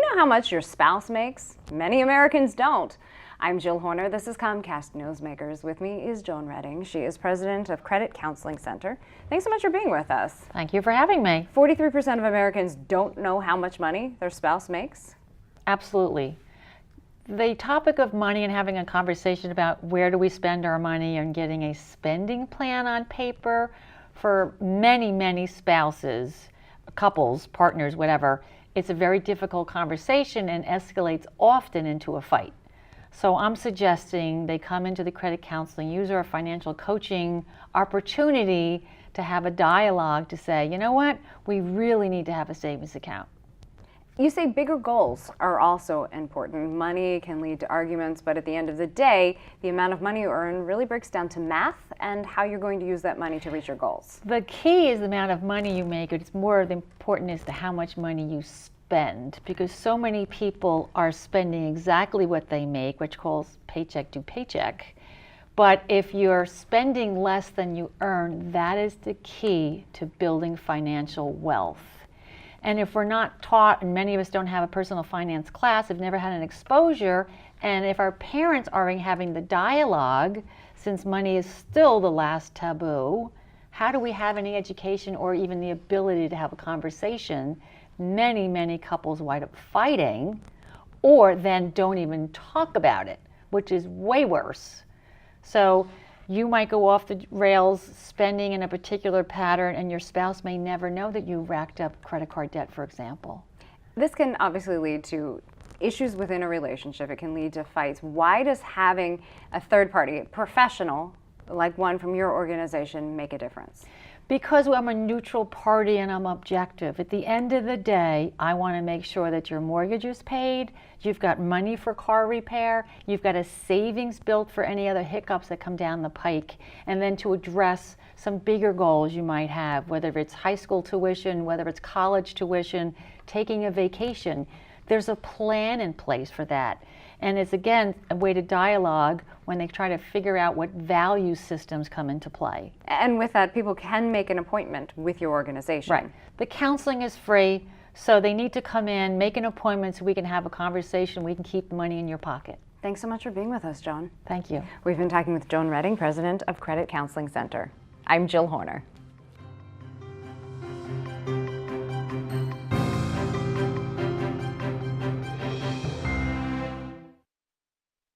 know how much your spouse makes? Many Americans don't. I'm Jill Horner. This is Comcast Newsmakers. With me is Joan Reading. She is president of Credit Counseling Center. Thanks so much for being with us. Thank you for having me. 43% of Americans don't know how much money their spouse makes. Absolutely. The topic of money and having a conversation about where do we spend our money and getting a spending plan on paper for many, many spouses, couples, partners, whatever, it's a very difficult conversation and escalates often into a fight. So I'm suggesting they come into the credit counseling, use our financial coaching opportunity to have a dialogue to say, you know what, we really need to have a savings account. You say bigger goals are also important. Money can lead to arguments, but at the end of the day, the amount of money you earn really breaks down to math and how you're going to use that money to reach your goals. The key is the amount of money you make. It's more important as to how much money you spend, because so many people are spending exactly what they make, which calls paycheck to paycheck. But if you're spending less than you earn, that is the key to building financial wealth. And if we're not taught, and many of us don't have a personal finance class, have never had an exposure, and if our parents aren't having the dialogue, since money is still the last taboo, how do we have any education or even the ability to have a conversation? Many, many couples wind up fighting, or then don't even talk about it, which is way worse. So you might go off the rails spending in a particular pattern, and your spouse may never know that you racked up credit card debt, for example. This can obviously lead to issues within a relationship. It can lead to fights. Why does having a third party, a professional, like one from your organization, make a difference? Because I'm a neutral party and I'm objective. At the end of the day, I want to make sure that your mortgage is paid, you've got money for car repair, you've got a savings built for any other hiccups that come down the pike, and then to address some bigger goals you might have, whether it's high school tuition, whether it's college tuition, taking a vacation. There's a plan in place for that. And it's, again, a way to dialogue when they try to figure out what value systems come into play. And with that, people can make an appointment with your organization. Right. The counseling is free, so they need to come in, make an appointment so we can have a conversation, we can keep the money in your pocket. Thanks so much for being with us, Joan. Thank you. We've been talking with Joan Reading, president of Credit Counseling Center. I'm Jill Horner.